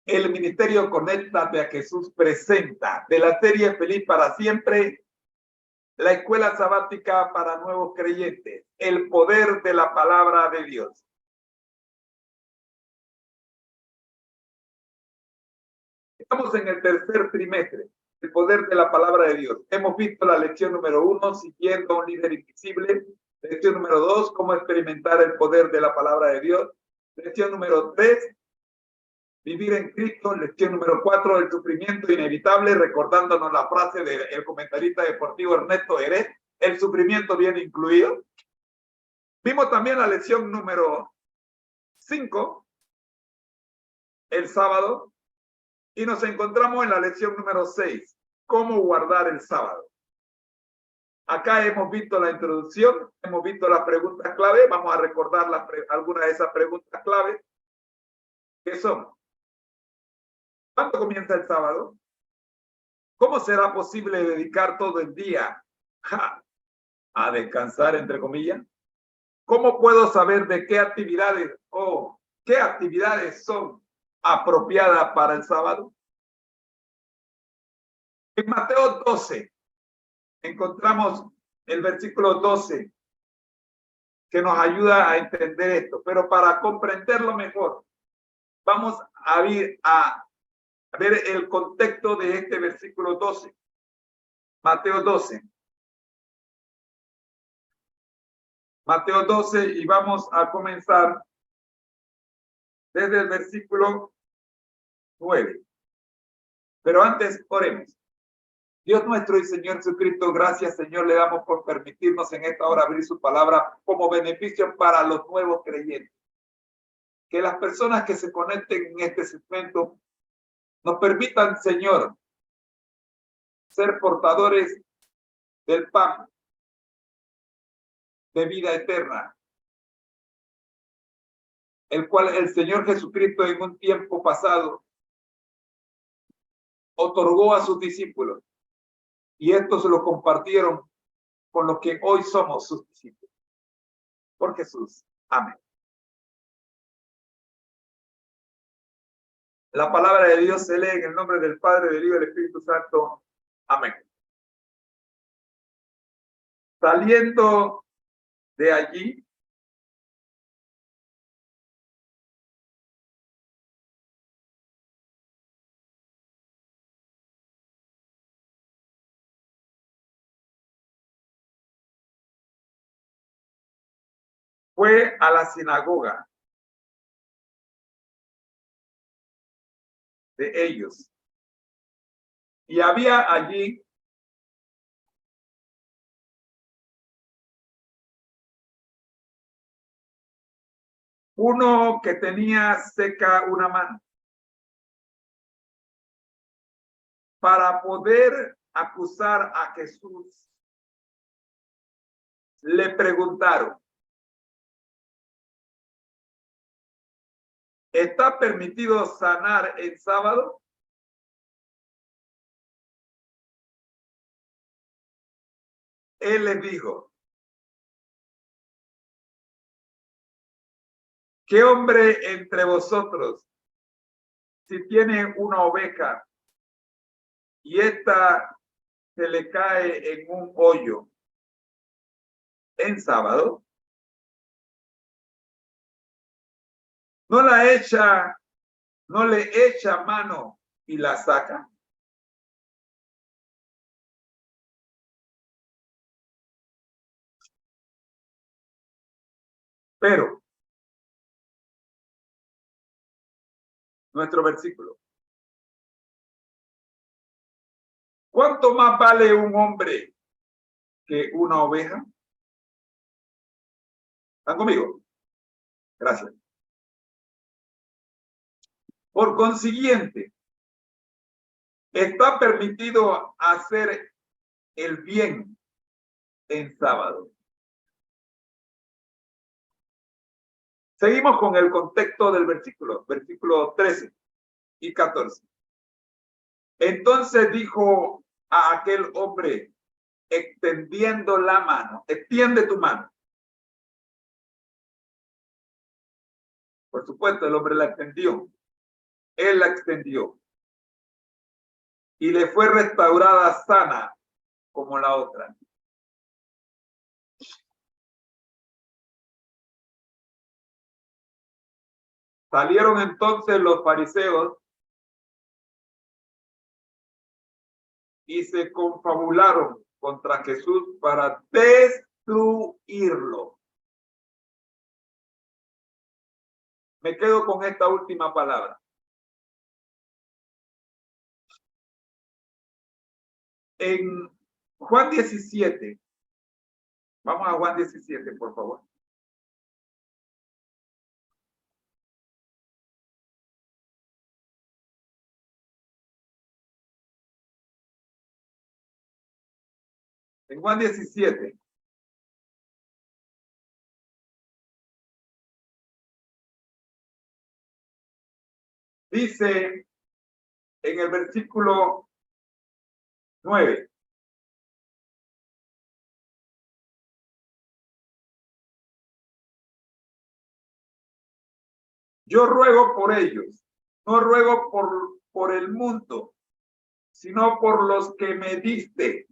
El Ministerio Conéctate a Jesús presenta de la serie Feliz para Siempre, la escuela sabática para nuevos creyentes, el poder de la palabra de Dios. Estamos en el tercer trimestre, el poder de la palabra de Dios. Hemos visto la lección número 1, siguiendo a un líder invisible. Lección número 2, cómo experimentar el poder de la palabra de Dios. Lección número 3, vivir en Cristo. Lección número 4, el sufrimiento inevitable, recordándonos la frase del comentarista deportivo Ernesto Erez, el sufrimiento viene incluido. Vimos también la lección número 5, el sábado, y nos encontramos en la lección número 6, cómo guardar el sábado. Acá hemos visto la introducción, hemos visto las preguntas clave, vamos a recordar algunas de esas preguntas clave, que son: ¿cuándo comienza el sábado? ¿Cómo será posible dedicar todo el día a descansar, entre comillas? ¿Cómo puedo saber de qué actividades o qué actividades son apropiadas para el sábado? En Mateo 12 encontramos el versículo 12 que nos ayuda a entender esto, pero para comprenderlo mejor, vamos a ver el contexto de este versículo 12. Mateo 12. Mateo 12, y vamos a comenzar desde el versículo 9. Pero antes, oremos. Dios nuestro y Señor Jesucristo, gracias, Señor, le damos por permitirnos en esta hora abrir su palabra como beneficio para los nuevos creyentes. Que las personas que se conecten en este segmento nos permitan, Señor, ser portadores del pan de vida eterna, el cual el Señor Jesucristo en un tiempo pasado otorgó a sus discípulos, y estos lo compartieron con los que hoy somos sus discípulos. Por Jesús. Amén. La palabra de Dios se lee en el nombre del Padre, del Hijo y del Espíritu Santo. Amén. Saliendo de allí, fue a la sinagoga de ellos. Y había allí uno que tenía seca una mano. Para poder acusar a Jesús, le preguntaron: ¿está permitido sanar el sábado? Él les dijo: ¿qué hombre entre vosotros, si tiene una oveja y esta se le cae en un hoyo en sábado, no le echa mano y la saca? Pero nuestro versículo: ¿cuánto más vale un hombre que una oveja? ¿Están conmigo? Gracias. Por consiguiente, está permitido hacer el bien en sábado. Seguimos con el contexto del versículo 13 y 14. Entonces dijo a aquel hombre, extendiendo la mano: extiende tu mano. Por supuesto, el hombre la extendió. Él la extendió y le fue restaurada sana como la otra. Salieron entonces los fariseos y se confabularon contra Jesús para destruirlo. Me quedo con esta última palabra. En Juan 17, vamos a Juan 17, por favor. En Juan 17. Dice en el versículo 9. Yo ruego por ellos, no ruego por el mundo, sino por los que me diste,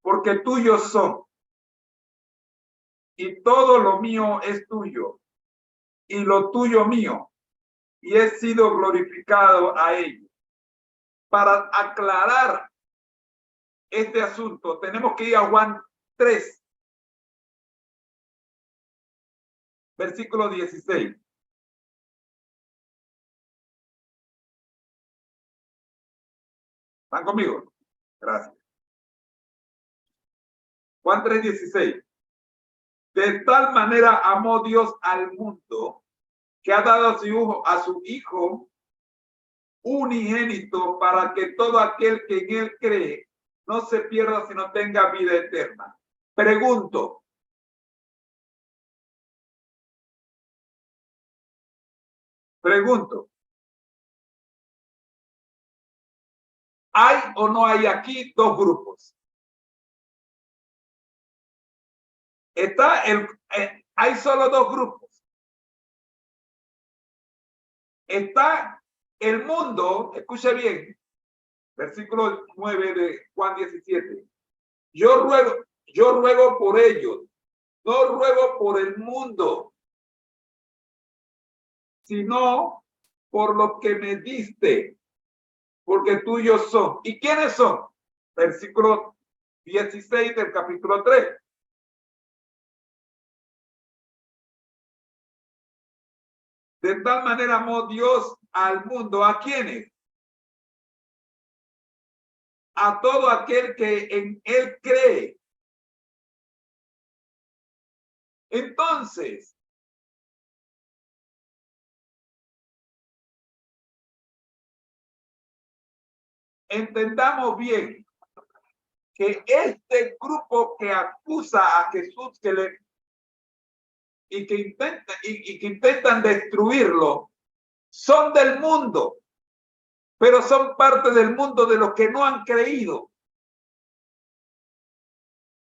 porque tuyos son. Y todo lo mío es tuyo, y lo tuyo mío, y he sido glorificado a ellos. Para aclarar este asunto, tenemos que ir a Juan 3, versículo 16. ¿Están conmigo? Gracias. Juan 3, 16. De tal manera amó Dios al mundo que ha dado a su Hijo unigénito para que todo aquel que en él cree no se pierda, sino tenga vida eterna. Pregunto. ¿Hay o no hay aquí dos grupos? Hay solo dos grupos. Está el mundo, escuche bien, versículo 9 de Juan 17. Yo ruego por ellos, no ruego por el mundo, sino por lo que me diste, porque tuyos son. ¿Y quiénes son? Versículo 16 del capítulo 3. De tal manera amó Dios al mundo. ¿A quiénes? A todo aquel que en él cree. Entonces, entendamos bien que este grupo que acusa a Jesús que intentan destruirlo son del mundo, pero son parte del mundo de los que no han creído.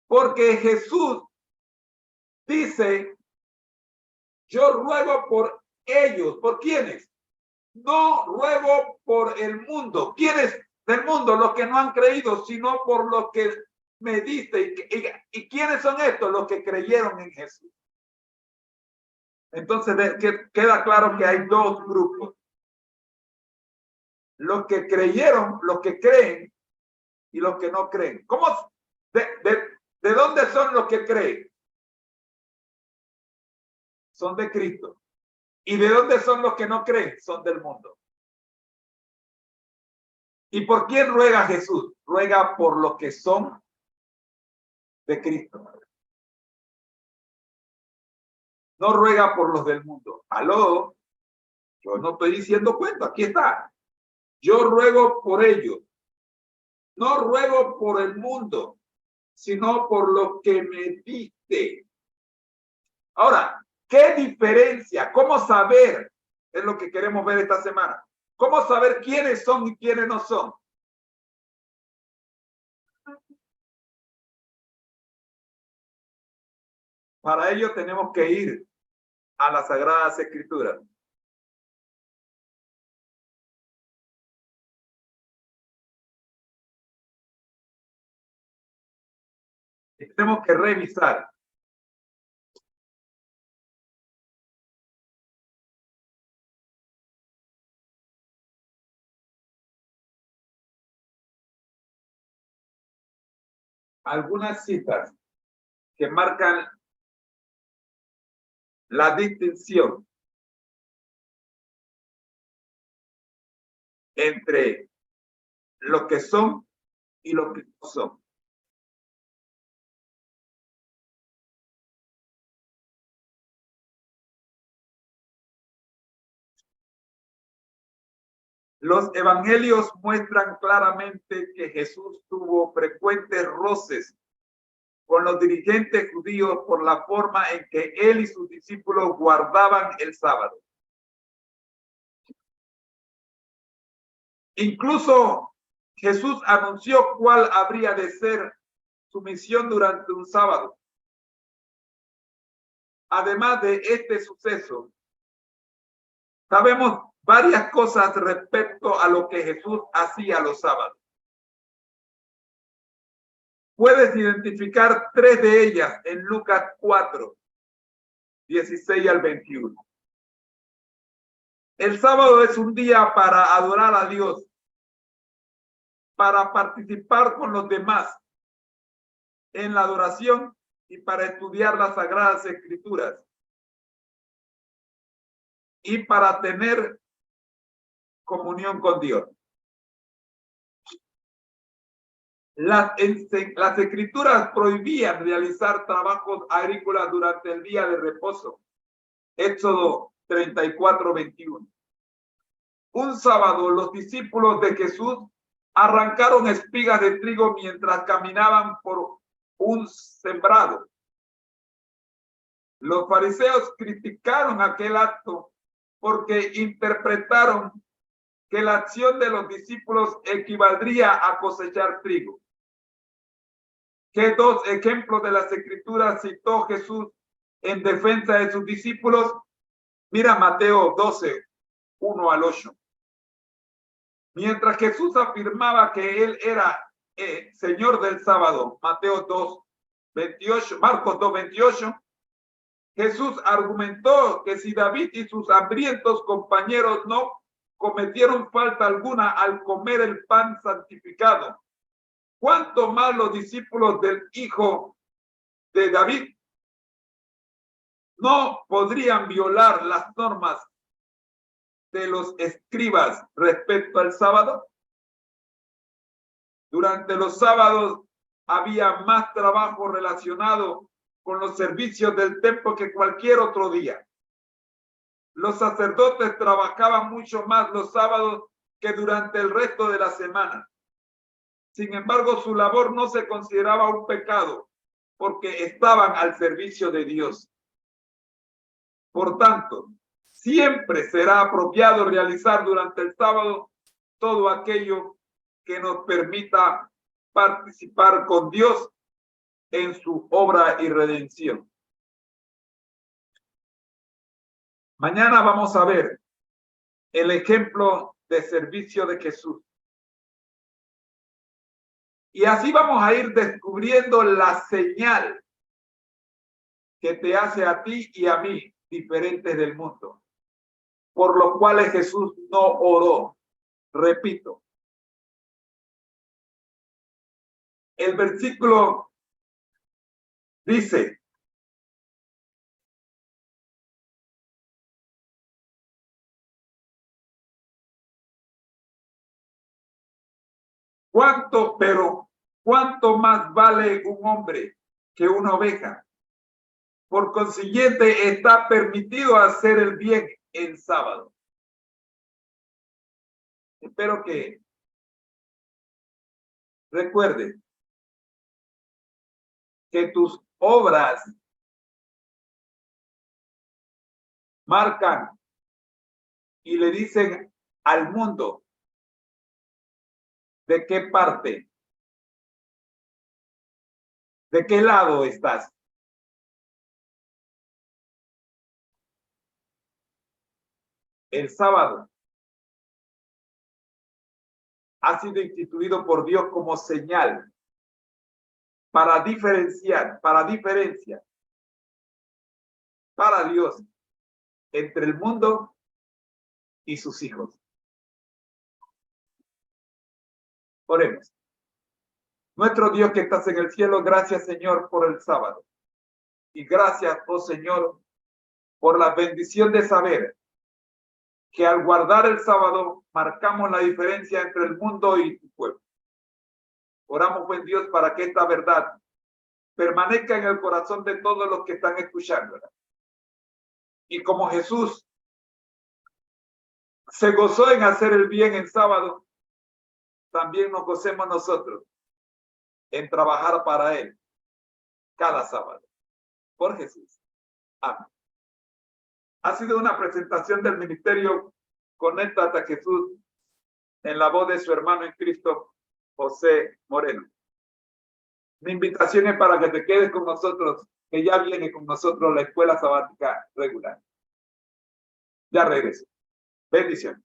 Porque Jesús dice, yo ruego por ellos. ¿Por quiénes? No ruego por el mundo. ¿Quiénes del mundo? Los que no han creído, sino por los que me diste. ¿Y quiénes son estos? Los que creyeron en Jesús. Entonces queda claro que hay dos grupos. Los que creyeron, los que creen y los que no creen. ¿Cómo? ¿De dónde son los que creen? Son de Cristo. ¿Y de dónde son los que no creen? Son del mundo. ¿Y por quién ruega Jesús? Ruega por los que son de Cristo. No ruega por los del mundo. Aló, yo no estoy diciendo cuento, aquí está. Yo ruego por ellos. No ruego por el mundo, sino por lo que me diste. Ahora, ¿qué diferencia? ¿Cómo saber? Es lo que queremos ver esta semana. ¿Cómo saber quiénes son y quiénes no son? Para ello tenemos que ir a las Sagradas Escrituras. Tenemos que revisar. Algunas citas que marcan la distinción entre lo que son y lo que no son. Los evangelios muestran claramente que Jesús tuvo frecuentes roces con los dirigentes judíos por la forma en que él y sus discípulos guardaban el sábado. Incluso Jesús anunció cuál habría de ser su misión durante un sábado. Además de este suceso, sabemos varias cosas respecto a lo que Jesús hacía los sábados. Puedes identificar 3 de ellas en Lucas 4, 16 al 21. El sábado es un día para adorar a Dios, para participar con los demás en la adoración y para estudiar las Sagradas Escrituras y para tener comunión con Dios. Las Escrituras prohibían realizar trabajos agrícolas durante el día de reposo. Éxodo 34, 21. Un sábado, los discípulos de Jesús arrancaron espigas de trigo mientras caminaban por un sembrado. Los fariseos criticaron aquel acto porque interpretaron que la acción de los discípulos equivaldría a cosechar trigo. ¿Qué 2 ejemplos de las Escrituras citó Jesús en defensa de sus discípulos? Mira Mateo 12, 1 al 8. Mientras Jesús afirmaba que él era Señor del sábado, Mateo 2, 28, Marcos 2, 28, Jesús argumentó que si David y sus hambrientos compañeros no cometieron falta alguna al comer el pan santificado, ¿cuánto más los discípulos del Hijo de David no podrían violar las normas de los escribas respecto al sábado? Durante los sábados había más trabajo relacionado con los servicios del templo que cualquier otro día. Los sacerdotes trabajaban mucho más los sábados que durante el resto de la semana. Sin embargo, su labor no se consideraba un pecado porque estaban al servicio de Dios. Por tanto, siempre será apropiado realizar durante el sábado todo aquello que nos permita participar con Dios en su obra y redención. Mañana vamos a ver el ejemplo de servicio de Jesús. Y así vamos a ir descubriendo la señal que te hace a ti y a mí diferentes del mundo, por lo cual Jesús no oró. Repito, el versículo dice: ¿cuánto más vale un hombre que una oveja? Por consiguiente, está permitido hacer el bien en sábado. Espero que recuerdes que tus obras marcan y le dicen al mundo de qué parte, de qué lado estás. El sábado ha sido instituido por Dios como señal para diferenciar, para Dios entre el mundo y sus hijos. Oremos. Nuestro Dios que estás en el cielo, gracias Señor por el sábado. Y gracias, oh Señor, por la bendición de saber que al guardar el sábado marcamos la diferencia entre el mundo y tu pueblo. Oramos, buen Dios, para que esta verdad permanezca en el corazón de todos los que están escuchándola. Y como Jesús se gozó en hacer el bien en sábado, también nos gocemos nosotros en trabajar para Él cada sábado. Por Jesús. Amén. Ha sido una presentación del ministerio Conéctate a Jesús en la voz de su hermano en Cristo, José Moreno. Mi invitación es para que te quedes con nosotros, que ya viene con nosotros la escuela sabática regular. Ya regreso. Bendiciones.